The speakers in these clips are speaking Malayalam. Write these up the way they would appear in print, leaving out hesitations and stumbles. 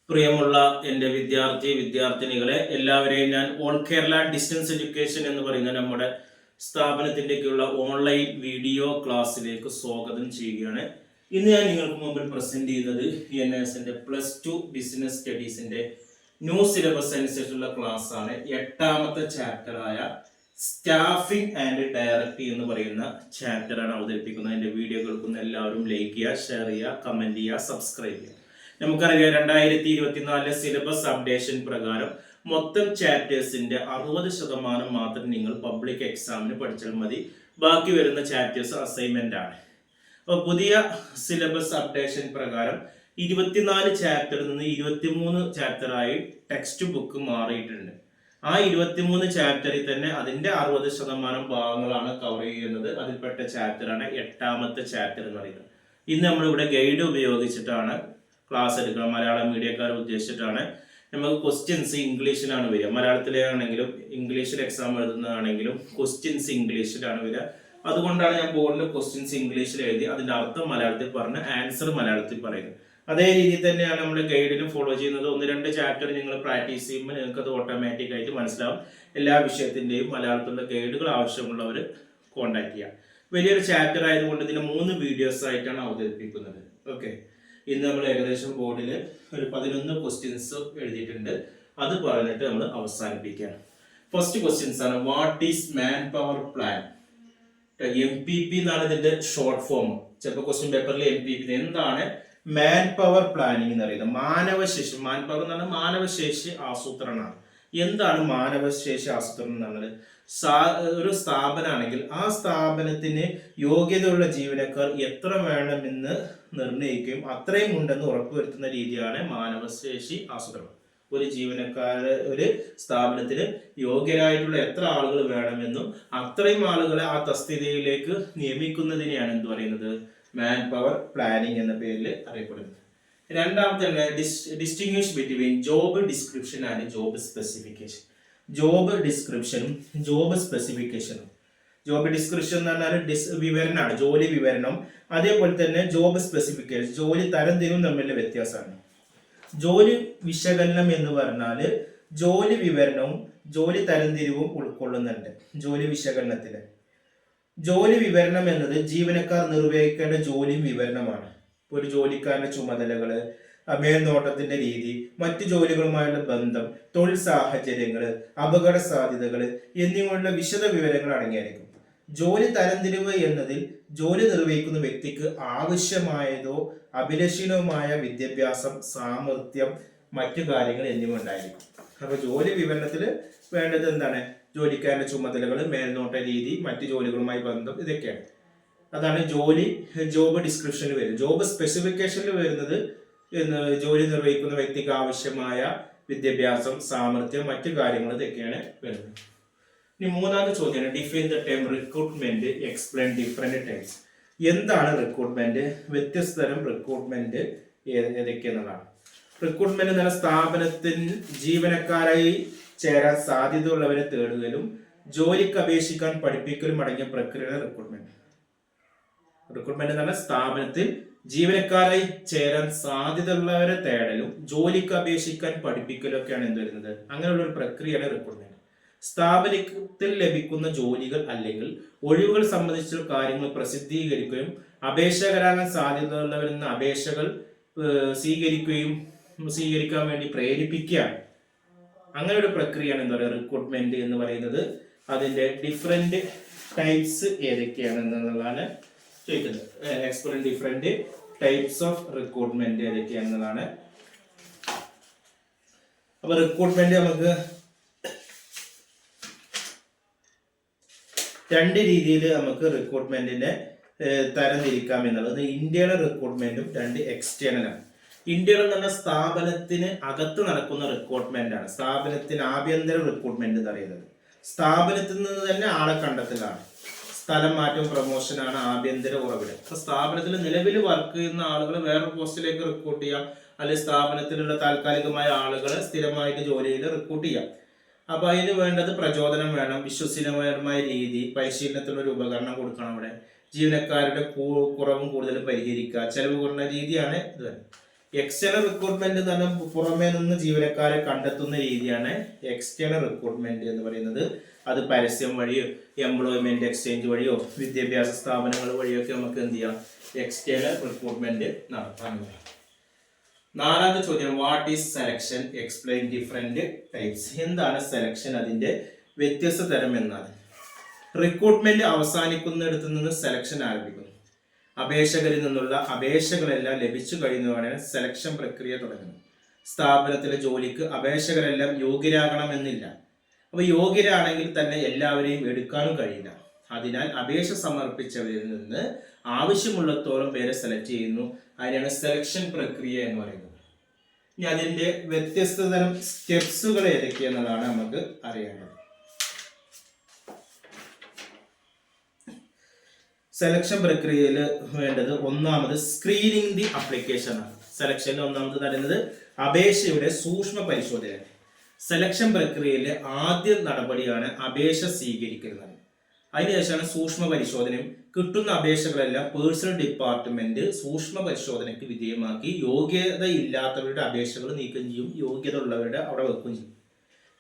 പ്രിയമുള്ള എൻ്റെ വിദ്യാർത്ഥിനികളെ എല്ലാവരെയും ഞാൻ ഓൾ കേരള ഡിസ്റ്റൻസ് എഡ്യൂക്കേഷൻ എന്ന് പറയുന്ന നമ്മുടെ സ്ഥാപനത്തിൻ്റെയൊക്കെയുള്ള ഓൺലൈൻ വീഡിയോ ക്ലാസ്സിലേക്ക് സ്വാഗതം ചെയ്യുകയാണ്. ഇന്ന് ഞാൻ നിങ്ങൾക്ക് മുമ്പിൽ പ്രസന്റ് ചെയ്യുന്നത് NSന്റെ +2 ബിസിനസ് സ്റ്റഡീസിന്റെ ന്യൂ സിലബസ് അനുസരിച്ചുള്ള ക്ലാസ് ആണ്. 8ാമത്തെ ചാപ്റ്ററായ സ്റ്റാഫിംഗ് ആൻഡ് ഡയറക്റ്റ് എന്ന് പറയുന്ന ചാപ്റ്ററാണ് അവതരിപ്പിക്കുന്നത്. എൻ്റെ വീഡിയോ കേൾക്കുന്ന എല്ലാവരും ലൈക്ക് ചെയ്യുക, ഷെയർ ചെയ്യുക, കമന്റ് ചെയ്യുക, സബ്സ്ക്രൈബ് ചെയ്യുക. നമുക്കറിയാം 2024 സിലബസ് അപ്ഡേഷൻ പ്രകാരം മൊത്തം ചാപ്റ്റേഴ്സിന്റെ 60% മാത്രം നിങ്ങൾ പബ്ലിക് എക്സാമിന് പഠിച്ചാൽ മതി. ബാക്കി വരുന്ന ചാപ്റ്റേഴ്സ് അസൈൻമെന്റ് ആണ്. അപ്പോൾ പുതിയ സിലബസ് അപ്ഡേഷൻ പ്രകാരം 24 ചാപ്റ്ററിൽ നിന്ന് 23 ചാപ്റ്ററായി ടെക്സ്റ്റ് ബുക്ക് മാറിയിട്ടുണ്ട്. ആ 23 ചാപ്റ്ററിൽ തന്നെ അതിന്റെ 60% ഭാഗങ്ങളാണ് കവർ ചെയ്യുന്നത്. അതിൽപ്പെട്ട ചാപ്റ്ററാണ് 8ാമത്തെ ചാപ്റ്റർ എന്ന് പറയുന്നത്. ഇന്ന് നമ്മളിവിടെ ഗൈഡ് ഉപയോഗിച്ചിട്ടാണ് ക്ലാസ് എടുക്കണം. മലയാളം മീഡിയക്കാരെ ഉദ്ദേശിച്ചിട്ടാണ്. നമുക്ക് ക്വസ്റ്റ്യൻസ് ഇംഗ്ലീഷിലാണ് വരിക. മലയാളത്തിലാണെങ്കിലും ഇംഗ്ലീഷിൽ എക്സാം എഴുതുന്നതാണെങ്കിലും ക്വസ്റ്റ്യൻസ് ഇംഗ്ലീഷിലാണ് വരിക. അതുകൊണ്ടാണ് ഞാൻ ബോർഡിൽ ക്വസ്റ്റ്യൻസ് ഇംഗ്ലീഷിൽ എഴുതി അതിന്റെ അർത്ഥം മലയാളത്തിൽ പറഞ്ഞ് ആൻസർ മലയാളത്തിൽ പറയുന്നത്. അതേ രീതി തന്നെയാണ് നമ്മൾ ഗൈഡിലും ഫോളോ ചെയ്യുന്നത്. 1-2 ചാപ്റ്റർ നിങ്ങൾ പ്രാക്ടീസ് ചെയ്യുമ്പോൾ നിങ്ങൾക്ക് അത് ഓട്ടോമാറ്റിക് ആയിട്ട് മനസ്സിലാവും. എല്ലാ വിഷയത്തിന്റെയും മലയാളത്തിലുള്ള ഗൈഡുകൾ ആവശ്യമുള്ളവർ കോൺടാക്ട് ചെയ്യാം. വലിയൊരു ചാപ്റ്റർ ആയതുകൊണ്ട് ഇതിന് 3 വീഡിയോസ് ആയിട്ടാണ് അവതരിപ്പിക്കുന്നത്. ഓക്കെ, ഇന്ന് നമ്മൾ ഏകദേശം ബോർഡിൽ ഒരു 11 ക്വസ്റ്റ്യൻസ് എഴുതിയിട്ടുണ്ട്. അത് പറഞ്ഞിട്ട് നമ്മൾ അവസാനിപ്പിക്കുകയാണ്. ഫസ്റ്റ് ക്വസ്റ്റ്യൻസ് ആണ്, what is man power plan? MPP എന്നാണ് ഇതിന്റെ ഷോർട്ട് ഫോം. ചിലപ്പോൾ ക്വസ്റ്റ്യൻ പേപ്പറിൽ MPP എന്താണ് മാൻ പവർ പ്ലാനിങ് എന്ന് പറയുന്നത്? മാനവശേഷി, മാൻ പവർ എന്ന് പറഞ്ഞാൽ മാനവശേഷി ആസൂത്രണമാണ്. എന്താണ് മാനവശേഷി ആസൂത്രണം എന്നുള്ളത്? ഒരു സ്ഥാപനമാണെങ്കിൽ ആ സ്ഥാപനത്തിന് യോഗ്യതയുള്ള ജീവനക്കാർ എത്ര വേണമെന്ന് നിർണ്ണയിക്കുകയും അത്രയും ഉണ്ടെന്ന് ഉറപ്പുവരുത്തുന്ന രീതിയാണ് മാനവശേഷി ആസൂത്രണം. ഒരു സ്ഥാപനത്തിന് യോഗ്യരായിട്ടുള്ള എത്ര ആളുകൾ വേണമെന്നും അത്രയും ആളുകളെ ആ തസ്തികയിലേക്ക് നിയമിക്കുന്നതിനെയാണ് എന്ത് പറയുന്നത്? മാൻ പവർ പ്ലാനിങ് എന്ന പേരിൽ അറിയപ്പെടുന്നത്. രണ്ടാമത്തെ distinguish between job description and job specification. Job ഡിസ്ക്രിപ്ഷനും ജോബ് സ്പെസിഫിക്കേഷനും. ജോബ് ഡിസ്ക്രിപ്ഷൻ എന്ന് പറഞ്ഞാൽ വിവരണമാണ്, ജോലി വിവരണം. അതേപോലെ തന്നെ ജോബ് സ്പെസിഫിക്കേഷൻ, ജോലി തരംതിരിവും തമ്മിലുള്ള വ്യത്യാസമാണ്. ജോലി വിശകലനം എന്ന് പറഞ്ഞാൽ ജോലി വിവരണവും ജോലി തരംതിരിവും ഉൾക്കൊള്ളുന്നുണ്ട്. ജോലി വിശകലനത്തില് ജോലി വിവരണം എന്നത് ജീവനക്കാർ നിർവഹിക്കേണ്ട ജോലിയും വിവരണമാണ്. ഒരു ജോലിക്കാരന്റെ ചുമതലകള്, മേൽനോട്ടത്തിന്റെ രീതി, മറ്റു ജോലികളുമായുള്ള ബന്ധം, തൊഴിൽ സാഹചര്യങ്ങള്, അപകട സാധ്യതകള് എന്നിവയുള്ള വിശദ വിവരങ്ങൾ അടങ്ങിയിരിക്കും. ജോലി തരംതിരിവ് എന്നതിൽ ജോലി നിർവഹിക്കുന്ന വ്യക്തിക്ക് ആവശ്യമായതോ അഭിലഷണീയമായ വിദ്യാഭ്യാസം, സാമർത്ഥ്യം, മറ്റു കാര്യങ്ങൾ എന്നിവ ഉണ്ടായിരിക്കും. അപ്പൊ ജോലി വിവരണത്തിൽ വേണ്ടത് എന്താണ്? ജോലിക്കാരന്റെ ചുമതലകൾ, മേൽനോട്ട രീതി, മറ്റു ജോലികളുമായി ബന്ധം, ഇതൊക്കെയാണ്. അതാണ് ജോബ് ഡിസ്ക്രിപ്ഷനിൽ വരുന്നത്. ജോബ് സ്പെസിഫിക്കേഷനിൽ വരുന്നത് ജോലി നിർവഹിക്കുന്ന വ്യക്തിക്ക് ആവശ്യമായ വിദ്യാഭ്യാസം, സാമർത്ഥ്യം, മറ്റു കാര്യങ്ങൾ ഇതൊക്കെയാണ് വരുന്നത്. ഇനി മൂന്നാമത്തെ ചോദ്യമാണ്, define the term recruitment, explain different types. എന്താണ് റിക്രൂട്ട്മെന്റ്? വ്യത്യസ്ത തരം റിക്രൂട്ട്മെന്റ് ഏതൊക്കെയെന്നുള്ളതാണ്. റിക്രൂട്ട്മെന്റ് എന്ന സ്ഥാപനത്തിൽ ജീവനക്കാരായി ചേരാൻ സാധ്യതയുള്ളവരെ തേടുകയും ജോലിക്ക് അപേക്ഷിക്കാൻ പഠിപ്പിക്കലും അടങ്ങിയ പ്രക്രിയയാണ് റിക്രൂട്ട്മെന്റ്. റിക്രൂട്ട്മെന്റ് എന്ന് പറഞ്ഞാൽ സ്ഥാപനത്തിൽ ജീവനക്കാരായി ചേരാൻ സാധ്യതയുള്ളവരെ തേടലും ജോലിക്ക് അപേക്ഷിക്കാൻ പഠിപ്പിക്കലും ഒക്കെയാണ് എന്ത് വരുന്നത്? അങ്ങനെയുള്ള ഒരു പ്രക്രിയയാണ് റിക്രൂട്ട്മെന്റ്. സ്ഥാപനത്തിൽ ലഭിക്കുന്ന ജോലികൾ അല്ലെങ്കിൽ ഒഴിവുകൾ സംബന്ധിച്ച കാര്യങ്ങൾ പ്രസിദ്ധീകരിക്കുകയും അപേക്ഷകരാകാൻ സാധ്യതയുള്ളവരിൽ നിന്ന് അപേക്ഷകൾ സ്വീകരിക്കാൻ വേണ്ടി പ്രേരിപ്പിക്കുകയാണ്. അങ്ങനെ ഒരു പ്രക്രിയയാണ് എന്താ പറയുക റിക്രൂട്ട്മെന്റ് എന്ന് പറയുന്നത്. അതിന്റെ ഡിഫറെന്റ് ടൈപ്സ് ഏതൊക്കെയാണ് എന്നുള്ളതാണ് ചോദിക്കുന്നത്. Explain different types of recruitment ഏതൊക്കെയാണെന്നുള്ളതാണ്. അപ്പൊ റിക്രൂട്ട്മെന്റ് നമുക്ക് 2 രീതിയിൽ നമുക്ക് റിക്രൂട്ട്മെന്റിനെ തരംതിരിക്കാം എന്നുള്ളത്. ഇന്ത്യയുടെ റിക്രൂട്ട്മെന്റും 2 എക്സ്റ്റേണലാണ്. ഇന്ത്യയിൽ എന്ന് പറഞ്ഞ സ്ഥാപനത്തിന് അകത്ത് നടക്കുന്ന റിക്രൂട്ട്മെന്റ് ആണ്. സ്ഥാപനത്തിന് ആഭ്യന്തര റിക്രൂട്ട്മെന്റ് എന്ന് പറയുന്നത്. സ്ഥാപനത്തിൽ നിന്ന് തന്നെ ആളെ കണ്ടെത്തലാണ്. സ്ഥലം മാറ്റം, പ്രൊമോഷനാണ് ആഭ്യന്തര ഉറവിടം. അപ്പൊ സ്ഥാപനത്തിൽ നിലവിൽ വർക്ക് ചെയ്യുന്ന ആളുകൾ വേറെ പോസ്റ്റിലേക്ക് റിക്രൂട്ട് ചെയ്യാം, അല്ലെങ്കിൽ സ്ഥാപനത്തിലുള്ള താൽക്കാലികമായ ആളുകളെ സ്ഥിരമായിട്ട് ജോലിയിൽ റിക്രൂട്ട് ചെയ്യാം. അപ്പൊ അതിന് വേണ്ടത് പ്രചോദനം വേണം, വിശ്വസനീയമായ രീതി, പരിശീലനത്തിനൊരു ഉപകരണം കൊടുക്കണം. അവിടെ ജീവനക്കാരുടെ കുറവും കൂടുതലും പരിഹരിക്കുക, ചെലവ് കുറഞ്ഞ രീതിയാണ് ഇത്. എക്സ്റ്റേണൽ റിക്രൂട്ട്മെന്റ് എന്ന് പറഞ്ഞാൽ പുറമേ നിന്ന് ജീവനക്കാരെ കണ്ടെത്തുന്ന രീതിയാണ് എക്സ്റ്റേണൽ റിക്രൂട്ട്മെന്റ് എന്ന് പറയുന്നത്. അത് പരസ്യം വഴിയോ എംപ്ലോയ്മെന്റ് എക്സ്ചേഞ്ച് വഴിയോ വിദ്യാഭ്യാസ സ്ഥാപനങ്ങൾ വഴിയോ ഒക്കെ നമുക്ക് എന്ത് ചെയ്യാം, എക്സ്റ്റേണൽ റിക്രൂട്ട്മെന്റ് നടത്താൻ. നാലാമത്തെ ചോദ്യം, what is selection, explain different types. എന്താണ് സെലക്ഷൻ, അതിന്റെ വ്യത്യസ്ത തരം എന്നാണ്. റിക്രൂട്ട്മെന്റ് അവസാനിക്കുന്നിടത്ത് നിന്ന് സെലക്ഷൻ ആരംഭിക്കുന്നു. അപേക്ഷകരിൽ നിന്നുള്ള അപേക്ഷകളെല്ലാം ലഭിച്ചു കഴിയുന്നതാണ് സെലക്ഷൻ പ്രക്രിയ തുടങ്ങുന്നത്. സ്ഥാപനത്തിലെ ജോലിക്ക് അപേക്ഷകരെല്ലാം യോഗ്യരാകണമെന്നില്ല. അപ്പൊ യോഗ്യരാണെങ്കിൽ തന്നെ എല്ലാവരെയും എടുക്കാനും കഴിയില്ല. അതിനാൽ അപേക്ഷ സമർപ്പിച്ചവരിൽ നിന്ന് ആവശ്യമുള്ളത്തോളം പേരെ സെലക്ട് ചെയ്യുന്നു. അതിനാണ് സെലക്ഷൻ പ്രക്രിയ എന്ന് പറയുന്നത്. ഇനി അതിന്റെ വ്യത്യസ്ത തരം സ്റ്റെപ്സുകൾ ഏതൊക്കെയെന്നതാണ് നമുക്ക് അറിയേണ്ടത്. സെലക്ഷൻ പ്രക്രിയയിൽ വേണ്ടത് ഒന്നാമത് സ്ക്രീനിങ് ദി അപ്ലിക്കേഷൻ ആണ്. സെലക്ഷനിൽ ഒന്നാമത് നടന്നത് അപേക്ഷയുടെ സൂക്ഷ്മ പരിശോധനയാണ്. സെലക്ഷൻ പ്രക്രിയയിലെ ആദ്യ നടപടിയാണ് അപേക്ഷ സ്വീകരിക്കുന്നത്. അതിനുശേഷമാണ് സൂക്ഷ്മ പരിശോധനയും. കിട്ടുന്ന അപേക്ഷകളെല്ലാം പേഴ്സണൽ ഡിപ്പാർട്ട്മെന്റ് സൂക്ഷ്മ പരിശോധനയ്ക്ക് വിധേയമാക്കി യോഗ്യതയില്ലാത്തവരുടെ അപേക്ഷകൾ നീക്കം ചെയ്യും, യോഗ്യത ഉള്ളവരുടെ അവിടെ വെക്കുകയും ചെയ്യും.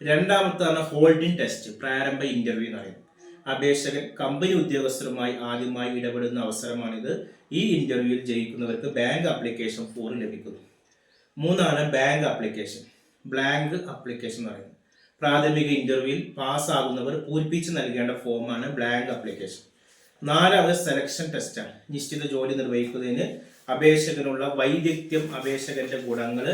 രണ്ടാമത്താണ് ഹോൾഡിംഗ് ടെസ്റ്റ്, പ്രാരംഭ ഇന്റർവ്യൂ എന്ന് പറയുന്നത്. അപേക്ഷകൻ കമ്പനി ഉദ്യോഗസ്ഥരുമായി ആദ്യമായി ഇടപെടുന്ന അവസരമാണിത്. ഈ ഇന്റർവ്യൂവിൽ ജയിക്കുന്നവർക്ക് ബാങ്ക് ആപ്ലിക്കേഷൻ ഫോം ലഭിക്കുന്നു. മൂന്നാണ് ബാങ്ക് ആപ്ലിക്കേഷൻ, ബ്ലാങ്ക് ആപ്ലിക്കേഷൻ എന്ന് പറയുന്നത്. പ്രാഥമിക ഇന്റർവ്യൂവിൽ പാസ്സാകുന്നവർ പൂരിപ്പിച്ച് നൽകേണ്ട ഫോമാണ് ബ്ലാങ്ക് ആപ്ലിക്കേഷൻ. നാലാമത് സെലക്ഷൻ ടെസ്റ്റാണ്. നിശ്ചിത ജോലി നിർവഹിക്കുന്നതിന് അപേക്ഷകനുള്ള വൈദഗ്ധ്യം, അപേക്ഷകന്റെ ഗുണങ്ങൾ,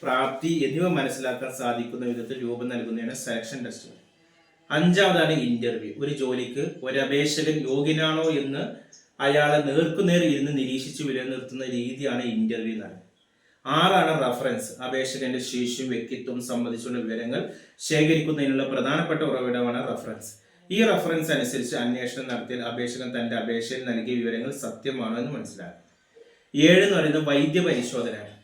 പ്രാപ്തി എന്നിവ മനസ്സിലാക്കാൻ സാധിക്കുന്ന വിധത്തിൽ രൂപം നൽകുന്നതാണ് സെലക്ഷൻ ടെസ്റ്റ്. അഞ്ചാമതാണ് ഇന്റർവ്യൂ. ഒരു ജോലിക്ക് ഒരു അപേക്ഷകൻ യോഗ്യനാണോ എന്ന് അയാളെ നേർക്കുനേർ ഇരുന്ന് നിരീക്ഷിച്ച് വിലനിർത്തുന്ന രീതിയാണ് ഇന്റർവ്യൂ എന്ന് പറയുന്നത്. ആറാണ് റഫറൻസ്. അപേക്ഷകന്റെ ശേഷിയും വ്യക്തിത്വം സംബന്ധിച്ചുള്ള വിവരങ്ങൾ ശേഖരിക്കുന്നതിനുള്ള പ്രധാനപ്പെട്ട ഉറവിടമാണ് റഫറൻസ്. ഈ റഫറൻസ് അനുസരിച്ച് അന്വേഷണം നടത്തിയാൽ അപേക്ഷകൻ തന്റെ അപേക്ഷയിൽ നൽകിയ വിവരങ്ങൾ സത്യമാണോ എന്ന് മനസ്സിലാക്കും. 7 എന്ന് പറയുന്നത് വൈദ്യ പരിശോധനയാണ്.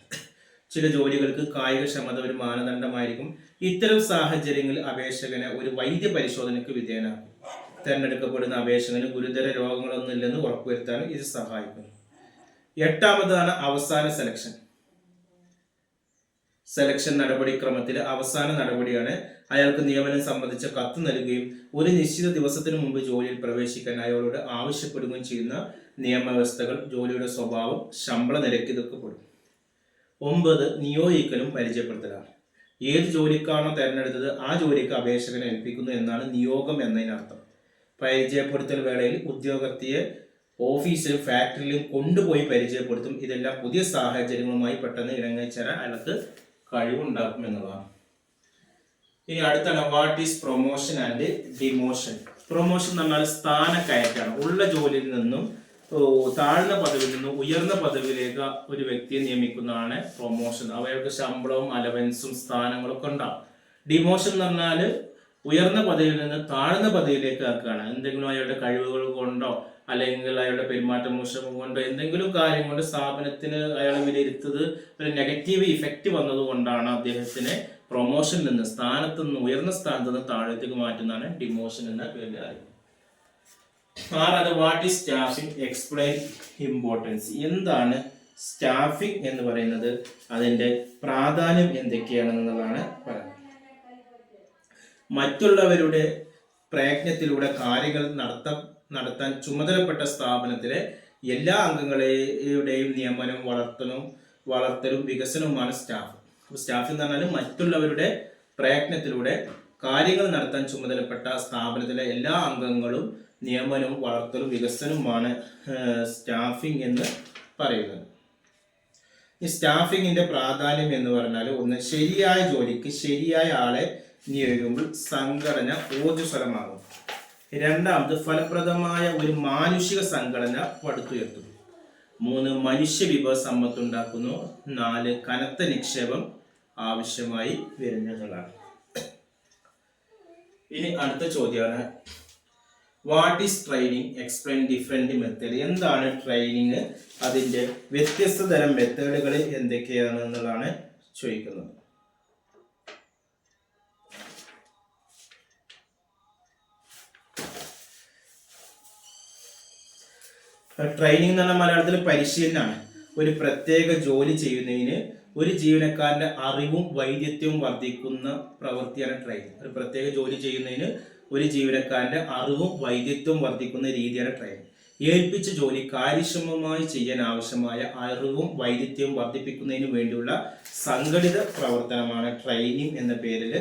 ചില ജോലികൾക്ക് കായികക്ഷമത ഒരു മാനദണ്ഡമായിരിക്കും. ഇത്തരം സാഹചര്യങ്ങളിൽ അപേക്ഷകനെ ഒരു വൈദ്യ പരിശോധനയ്ക്ക് വിധേയനാക്കും. തിരഞ്ഞെടുക്കപ്പെടുന്ന അപേക്ഷകന് ഗുരുതര രോഗങ്ങളൊന്നുമില്ലെന്ന് ഉറപ്പുവരുത്താനും ഇത് സഹായിക്കുന്നു. 8ാമതാണ് അവസാന സെലക്ഷൻ. സെലക്ഷൻ നടപടിക്രമത്തിലെ അവസാന നടപടിയാണ് അയാൾക്ക് നിയമനം സംബന്ധിച്ച കത്ത് നൽകുകയും ഒരു നിശ്ചിത ദിവസത്തിന് മുമ്പ് ജോലിയിൽ പ്രവേശിക്കാൻ അയാളോട് ആവശ്യപ്പെടുകയും ചെയ്യുന്ന നിയമവ്യവസ്ഥകൾ, ജോലിയുടെ സ്വഭാവം, ശമ്പള നിരക്ക് ഇതൊക്കെ പെടും. 9 നിയോഗിക്കലും പരിചയപ്പെടുത്തലാണ്. ഏത് ജോലിക്കാണോ തിരഞ്ഞെടുത്തത് ആ ജോലിക്ക് അപേക്ഷകനെ ഏൽപ്പിക്കുന്നു എന്നാണ് നിയോഗം എന്നതിനർത്ഥം. പരിചയപ്പെടുത്തൽ വേളയിൽ ഉദ്യോഗാർത്ഥിയെ ഓഫീസിലും ഫാക്ടറിയിലും കൊണ്ടുപോയി പരിചയപ്പെടുത്തും. ഇതെല്ലാം പുതിയ സാഹചര്യങ്ങളുമായി പെട്ടെന്ന് ഇണങ്ങിച്ചേരാൻ അയാൾക്ക് കഴിവുണ്ടാക്കും എന്നതാണ്. ഇനി അടുത്താണ് what is promotion and demotion. Promotion എന്ന് പറഞ്ഞാൽ സ്ഥാനക്കയറ്റാണ്. ഉള്ള ജോലിയിൽ നിന്നും താഴ്ന്ന പദവിയിൽ നിന്നും ഉയർന്ന പദവിയിലേക്ക് ഒരു വ്യക്തിയെ നിയമിക്കുന്നതാണ് പ്രൊമോഷൻ. അവർക്ക് ശമ്പളവും അലവൻസും സ്ഥാനങ്ങളും ഒക്കെ ഉണ്ടാവും. ഡിമോഷൻ എന്ന് പറഞ്ഞാൽ ഉയർന്ന പദവിയിൽ നിന്ന് താഴ്ന്ന പദവിയിലേക്ക് ആക്കുകയാണ്. എന്തെങ്കിലും അയാളുടെ കഴിവുകൾ കൊണ്ടോ അല്ലെങ്കിൽ അയാളുടെ പെരുമാറ്റ മോശം കൊണ്ടോ എന്തെങ്കിലും കാര്യം കൊണ്ട് സ്ഥാപനത്തിന് അയാളെ വിലയിരുത്തത് ഒരു നെഗറ്റീവ് ഇഫക്റ്റ് വന്നത് കൊണ്ടാണ് അദ്ദേഹത്തിനെ പ്രൊമോഷനിൽ നിന്ന് സ്ഥാനത്ത് നിന്ന് ഉയർന്ന സ്ഥാനത്ത് നിന്ന് താഴത്തേക്ക് മാറ്റുന്നതാണ് ഡിമോഷൻ എന്ന പേരിൽ അറിയുന്നത്. 6 what is staffing, explain importance. എന്താണ് സ്റ്റാഫിംഗ് എന്ന് പറയുന്നത്, അതിന്റെ പ്രാധാന്യം എന്തൊക്കെയാണെന്നുള്ളതാണ് പറയുന്നത്. മറ്റുള്ളവരുടെ പ്രയത്നത്തിലൂടെ കാര്യങ്ങൾ നടത്താൻ ചുമതലപ്പെട്ട സ്ഥാപനത്തിലെ എല്ലാ അംഗങ്ങളുടെയും നിയമനം, വളർത്തലും വികസനവുമാണ് സ്റ്റാഫ്. സ്റ്റാഫ് എന്ന് പറഞ്ഞാൽ മറ്റുള്ളവരുടെ പ്രയത്നത്തിലൂടെ കാര്യങ്ങൾ നടത്താൻ ചുമതലപ്പെട്ട സ്ഥാപനത്തിലെ എല്ലാ അംഗങ്ങളും നിയമനവും വളർത്തലും വികസനവുമാണ് സ്റ്റാഫിംഗ് എന്ന് പറയുന്നത്. ഈ സ്റ്റാഫിങ്ങിന്റെ പ്രാധാന്യം എന്ന് പറഞ്ഞാൽ, ഒന്ന്, ശരിയായ ജോലിക്ക് ശരിയായ ആളെ നിയോഗിക്കുമ്പോൾ സംഘടന ഊർജ്ജസ്വലമാകും. 2ാമത് ഫലപ്രദമായ ഒരു മാനുഷിക സംഘടന പടുത്തുയർത്തുന്നു. 3 മനുഷ്യ വിഭവ സമ്പത്തുണ്ടാക്കുന്നു. 4 കനത്ത നിക്ഷേപം ആവശ്യമായി വരുന്നതാണ്. ഇനി അടുത്ത ചോദ്യമാണ് what is training, explain different method. എന്താണ് ട്രെയിനിങ്, അതിന്റെ വ്യത്യസ്ത തരം മെത്തേഡുകൾ എന്തൊക്കെയാണ് എന്നുള്ളതാണ് ചോദിക്കുന്നത്. ട്രെയിനിങ് എന്ന് പറഞ്ഞാൽ മലയാളത്തിൽ പരിശീലനമാണ്. ഒരു പ്രത്യേക ജോലി ചെയ്യുന്നതിന് ഒരു ജീവനക്കാരന്റെ അറിവും വൈദഗ്ധ്യവും വർദ്ധിക്കുന്ന പ്രവൃത്തിയാണ് ട്രെയിനിങ്. ഒരു പ്രത്യേക ജോലി ചെയ്യുന്നതിന് ഒരു ജീവനക്കാരന്റെ അറിവും വൈദഗ്ധ്യവും വർദ്ധിക്കുന്ന രീതിയാണ് ട്രെയിനിങ്. ഏൽപ്പിച്ച ജോലി കാര്യക്ഷമമായി ചെയ്യാൻ ആവശ്യമായ അറിവും വൈദഗ്ധ്യവും വർദ്ധിപ്പിക്കുന്നതിന് വേണ്ടിയുള്ള സംഘടിത പ്രവർത്തനമാണ് ട്രെയിനിങ് എന്ന പേരിൽ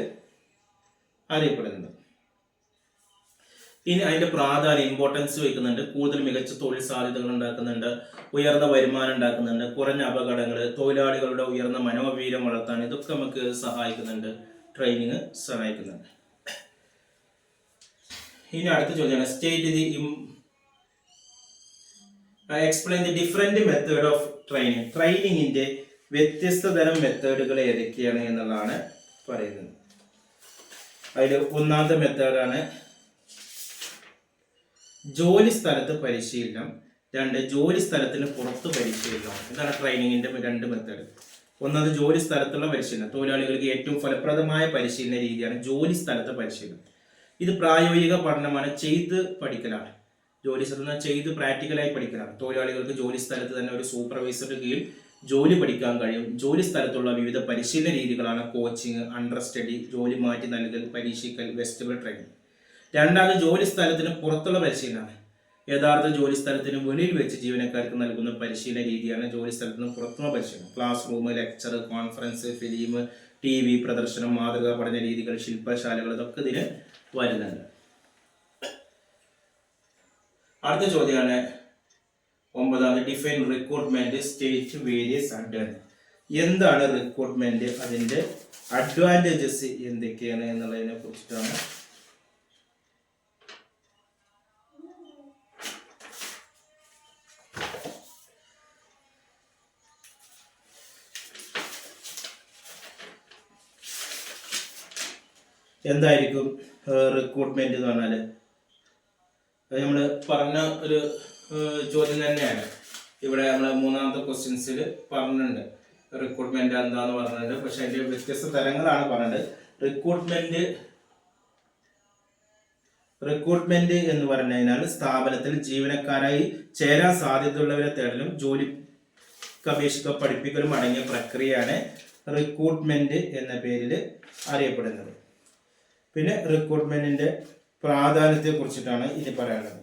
അറിയപ്പെടുന്നത്. ഇനി അതിന്റെ പ്രാധാന്യം ഇമ്പോർട്ടൻസ് വയ്ക്കുന്നുണ്ട്. കൂടുതൽ മികച്ച തൊഴിൽ സാധ്യതകൾ ഉണ്ടാക്കുന്നുണ്ട്, ഉയർന്ന വരുമാനം ഉണ്ടാക്കുന്നുണ്ട്, കുറഞ്ഞ അപകടങ്ങൾ, തൊഴിലാളികളുടെ ഉയർന്ന മനോവീര്യം വളർത്താൻ ഇതൊക്കെ നമുക്ക് സഹായിക്കുന്നുണ്ട്, ട്രെയിനിങ് സഹായിക്കുന്നുണ്ട്. ഇനി അടുത്ത ചോദ്യമാണ് state the explain the different method of training. ട്രെയിനിങ്ങിന്റെ വ്യത്യസ്ത തരം മെത്തേഡുകൾ ഏതൊക്കെയാണ് എന്നുള്ളതാണ് പറയുന്നത്. അതിൽ ഒന്നാമത്തെ മെത്തേഡാണ് ജോലി സ്ഥലത്ത് പരിശീലനം, 2 ജോലി സ്ഥലത്തിന് പുറത്ത് പരിശീലനം. ഇതാണ് ട്രെയിനിങ്ങിന്റെ 2 മെത്തേഡ്. ഒന്നത് ജോലി സ്ഥലത്തുള്ള പരിശീലനം. തൊഴിലാളികൾക്ക് ഏറ്റവും ഫലപ്രദമായ പരിശീലന രീതിയാണ് ജോലി സ്ഥലത്തെ പരിശീലനം. ഇത് പ്രായോഗിക പഠനമാണ്, ചെയ്ത് പഠിക്കലാണ്. ജോലി സ്ഥലത്ത് ചെയ്ത് പ്രാക്ടിക്കലായി പഠിക്കലാണ്. തൊഴിലാളികൾക്ക് ജോലി സ്ഥലത്ത് തന്നെ ഒരു സൂപ്പർവൈസറുടെ കീഴിൽ ജോലി പഠിക്കാൻ കഴിയും. ജോലി സ്ഥലത്തുള്ള വിവിധ പരിശീലന രീതികളാണ് കോച്ചിങ്, അണ്ടർ സ്റ്റഡി, ജോലി മാറ്റി നൽകൽ, പരീക്ഷിക്കൽ, വെസ്റ്റബിൾ ട്രെയിനിങ്. രണ്ടാമത് ജോലി സ്ഥലത്തിന് പുറത്തുള്ള പരിശീലനമാണ്. യഥാർത്ഥ ജോലി സ്ഥലത്തിന് വെളിയിൽ വെച്ച് ജീവനക്കാർക്ക് നൽകുന്ന പരിശീലന രീതിയാണ് ജോലി സ്ഥലത്തിന് പുറത്തുള്ള പരിശീലനം. Class room, lecture, conference, film, TV പ്രദർശനം, മാതൃകാ പഠന രീതികൾ, ശില്പശാലകൾ ഇതൊക്കെ ഇതിന് വരുന്നുണ്ട്. അടുത്ത ചോദ്യമാണ് 9. Define recruitment, state various advantage. എന്താണ് റിക്രൂട്ട്മെന്റ്, അതിന്റെ അഡ്വാൻറ്റേജസ് എന്തൊക്കെയാണ് എന്നുള്ളതിനെ കുറിച്ചിട്ടാണ്. എന്തായിരിക്കും റിക്രൂട്ട്മെന്റ് എന്ന് പറഞ്ഞാൽ നമ്മൾ പറഞ്ഞ ഒരു ചോദ്യം തന്നെയാണ്. ഇവിടെ നമ്മൾ മൂന്നാമത്തെ ക്വസ്റ്റ്യൻസിൽ പറഞ്ഞിട്ടുണ്ട് റിക്രൂട്ട്മെന്റ് എന്താന്ന് പറഞ്ഞിട്ടുണ്ട്. പക്ഷെ അതിന്റെ വ്യത്യസ്ത തരങ്ങളാണ് പറഞ്ഞത്. റിക്രൂട്ട്മെന്റ് എന്ന് പറഞ്ഞു കഴിഞ്ഞാൽ സ്ഥാപനത്തിൽ ജീവനക്കാരായി ചേരാൻ സാധ്യതയുള്ളവരെ തേടലും ജോലിക്ക് അപേക്ഷിക്കുക പഠിപ്പിക്കലും അടങ്ങിയ പ്രക്രിയയാണ് റിക്രൂട്ട്മെന്റ് എന്ന പേരിൽ അറിയപ്പെടുന്നത്. പിന്നെ റിക്രൂട്ട്മെന്റിന്റെ പ്രാധാന്യത്തെ കുറിച്ചിട്ടാണ് ഇനി പറയാനുള്ളത്.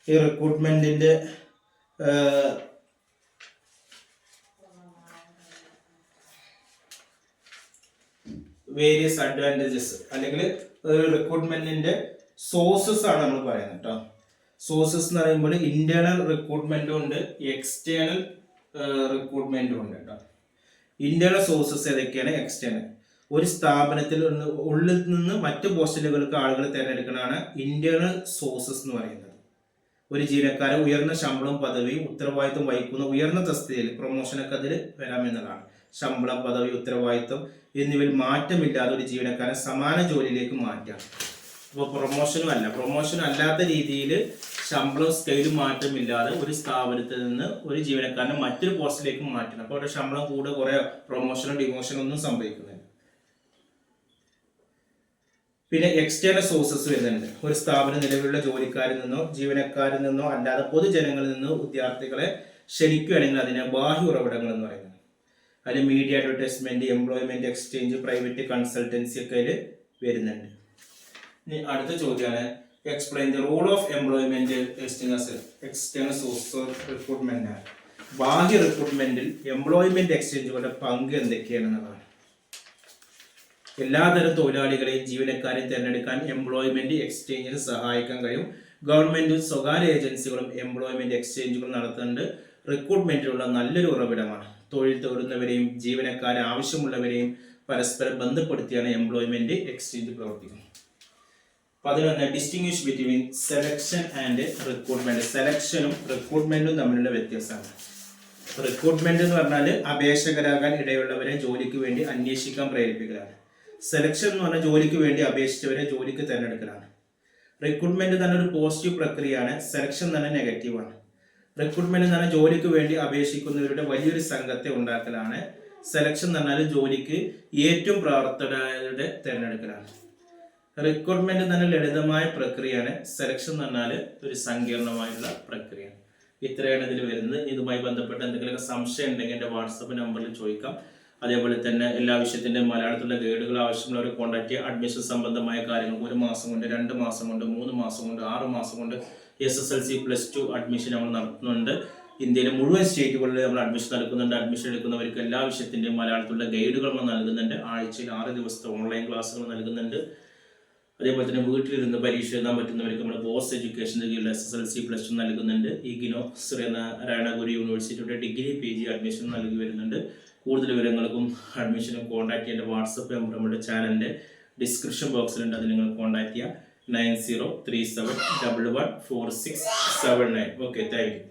ഈ റിക്രൂട്ട്മെന്റിന്റെ വേരിയസ് അഡ്വാൻറ്റേജസ് അല്ലെങ്കിൽ റിക്രൂട്ട്മെന്റിന്റെ സോഴ്സസ് ആണ് നമ്മൾ പറയുന്നത് കേട്ടോ. സോഴ്സസ് എന്ന് പറയുമ്പോൾ ഇന്റേണൽ റിക്രൂട്ട്മെന്റും ഉണ്ട്, എക്സ്റ്റേണൽ റിക്രൂട്ട്മെന്റും ഉണ്ട് കേട്ടോ. ഇന്റേണൽ സോഴ്സസ് ഏതൊക്കെയാണ്? എക്സ്റ്റേണൽ, ഒരു സ്ഥാപനത്തിൽ ഉള്ളിൽ നിന്ന് മറ്റു പോസ്റ്റുകൾക്ക് ആളുകൾ തിരഞ്ഞെടുക്കുന്നതാണ് ഇന്റേണൽ സോഴ്സസ് എന്ന് പറയുന്നത്. ഒരു ജീവനക്കാരൻ ഉയർന്ന ശമ്പളം, പദവിയും ഉത്തരവാദിത്വം വഹിക്കുന്ന ഉയർന്ന തസ്തികയിൽ പ്രൊമോഷനൊക്കെ അതിൽ വരാമെന്നതാണ്. ശമ്പളം, പദവി, ഉത്തരവാദിത്വം എന്നിവയിൽ മാറ്റമില്ലാതെ ഒരു ജീവനക്കാരൻ സമാന ജോലിയിലേക്ക് മാറ്റാം. അപ്പോൾ പ്രൊമോഷൻ അല്ലാത്ത രീതിയിൽ ശമ്പളം സ്കെയിലും മാറ്റമില്ലാതെ ഒരു സ്ഥാപനത്തിൽ നിന്ന് ഒരു ജീവനക്കാരനെ മറ്റൊരു പോസ്റ്റിലേക്ക് മാറ്റണം. അപ്പോൾ അവിടെ ശമ്പളം കൂടെ കുറെ പ്രൊമോഷനോ ഡിമോഷനോ ഒന്നും സംഭവിക്കുന്നില്ല. പിന്നെ എക്സ്റ്റേണൽ സോഴ്സസ് വരുന്നുണ്ട്. ഒരു സ്ഥാപനം നിലവിലുള്ള ജോലിക്കാരിൽ നിന്നോ ജീവനക്കാരിൽ നിന്നോ അല്ലാതെ പൊതുജനങ്ങളിൽ നിന്നോ വിദ്യാർത്ഥികളെ ക്ഷണിക്കുകയാണെങ്കിൽ അതിനെ ബാഹ്യ ഉറവിടങ്ങൾ എന്ന് പറയുന്നത്. അതിൽ media advertisement, employment exchange, private consultancy ഒക്കെ അതിൽ വരുന്നുണ്ട്. ഇനി അടുത്ത ചോദ്യമാണ് explain the role of employment external source of recruitment. ബാഹ്യ റിക്രൂട്ട്മെന്റിൽ എംപ്ലോയ്മെന്റ് എക്സ്ചേഞ്ചുകളുടെ പങ്ക് എന്തൊക്കെയാണെന്നുള്ളതാണ്. എല്ലാതരം തൊഴിലാളികളെയും ജീവനക്കാരെയും തിരഞ്ഞെടുക്കാൻ എംപ്ലോയ്മെന്റ് എക്സ്ചേഞ്ചിന് സഹായിക്കാൻ കഴിയും. ഗവൺമെന്റും സ്വകാര്യ ഏജൻസികളും എംപ്ലോയ്മെന്റ് എക്സ്ചേഞ്ചുകൾ നടത്തുന്നുണ്ട്. റിക്രൂട്ട്മെന്റിലുള്ള നല്ലൊരു ഉറവിടമാണ്. തൊഴിൽ തേടുന്നവരെയും ജീവനക്കാരെ ആവശ്യമുള്ളവരെയും പരസ്പരം ബന്ധപ്പെടുത്തിയാണ് എംപ്ലോയ്മെന്റ് എക്സ്ചേഞ്ച് പ്രവർത്തിക്കുന്നത്. 11. Distinguish between selection and recruitment. സെലക്ഷനും റിക്രൂട്ട്മെന്റും തമ്മിലുള്ള വ്യത്യാസമാണ്. റിക്രൂട്ട്മെന്റ് എന്ന് പറഞ്ഞാൽ അപേക്ഷകരാകാൻ ഇടയുള്ളവരെ ജോലിക്ക് വേണ്ടി അന്വേഷിക്കാൻ പ്രേരിപ്പിക്കലാണ്. സെലക്ഷൻ എന്ന് പറഞ്ഞാൽ ജോലിക്ക് വേണ്ടി അപേക്ഷിച്ചവരെ ജോലിക്ക് തിരഞ്ഞെടുക്കലാണ്. റിക്രൂട്ട്മെന്റ് തന്നെ ഒരു പോസിറ്റീവ് പ്രക്രിയയാണ്, സെലക്ഷൻ തന്നെ നെഗറ്റീവാണ്. റിക്രൂട്ട്മെന്റ് എന്ന് പറഞ്ഞാൽ ജോലിക്ക് വേണ്ടി അപേക്ഷിക്കുന്നവരുടെ വലിയൊരു സംഘത്തെ ഉണ്ടാക്കലാണ്. സെലക്ഷൻ എന്ന് പറഞ്ഞാൽ ജോലിക്ക് ഏറ്റവും പ്രാപ്തരായവരുടെ തിരഞ്ഞെടുക്കലാണ്. റിക്രൂട്ട്മെന്റ് തന്നെ ലളിതമായ പ്രക്രിയയാണ്. സെലക്ഷൻ എന്ന് പറഞ്ഞാൽ ഒരു സങ്കീർണമായുള്ള പ്രക്രിയയാണ്. ഇത്രയാണ് ഇതിൽ വരുന്നത്. ഇതുമായി ബന്ധപ്പെട്ട എന്തെങ്കിലുമൊക്കെ സംശയം ഉണ്ടെങ്കിൽ എൻ്റെ വാട്സപ്പ് നമ്പറിൽ ചോദിക്കാം. അതേപോലെ തന്നെ എല്ലാ വിഷയത്തിൻ്റെയും മലയാളത്തിലുള്ള ഗൈഡുകൾ ആവശ്യമുള്ളവരെ കോൺടാക്ട് ചെയ്യുക. അഡ്മിഷൻ സംബന്ധമായ കാര്യങ്ങൾ 1 മാസം കൊണ്ട്, 2 മാസം കൊണ്ട്, 3 മാസം കൊണ്ട്, 6 മാസം കൊണ്ട് SSLC +2 അഡ്മിഷൻ നമ്മൾ നടത്തുന്നുണ്ട്. ഇന്ത്യയിലെ മുഴുവൻ സ്റ്റേറ്റുകളിൽ നമ്മൾ അഡ്മിഷൻ നടക്കുന്നുണ്ട്. അഡ്മിഷൻ എടുക്കുന്നവർക്ക് എല്ലാ വിഷയത്തിൻ്റെയും മലയാളത്തിലുള്ള ഗൈഡുകൾ നമ്മൾ നൽകുന്നുണ്ട്. ആഴ്ചയിൽ 6 ദിവസത്തെ ഓൺലൈൻ ക്ലാസ്സുകൾ നൽകുന്നുണ്ട്. അതേപോലെ തന്നെ വീട്ടിലിരുന്ന് പരീക്ഷ എഴുതാൻ പറ്റുന്നവർക്ക് നമ്മൾ ബോസ് എഡ്യൂക്കേഷൻ്റെ കീഴിൽ SSLC +2 നൽകുന്നുണ്ട്. ഇഗ്നോ ശ്രീനാരായണ ഗുരു യൂണിവേഴ്സിറ്റിയുടെ ഡിഗ്രി PG അഡ്മിഷൻ നൽകി വരുന്നുണ്ട്. കൂടുതൽ വിവരങ്ങൾക്കും അഡ്മിഷനും കോൺടാക്ട് ചെയ്യേണ്ട വാട്സപ്പ് നമ്പർ നമ്മുടെ ചാനലിൻ്റെ ഡിസ്ക്രിപ്ഷൻ ബോക്സിലുണ്ട്. അത് നിങ്ങൾ കോൺടാക്ട് ചെയ്യുക. 9037114679. Okay, thank you.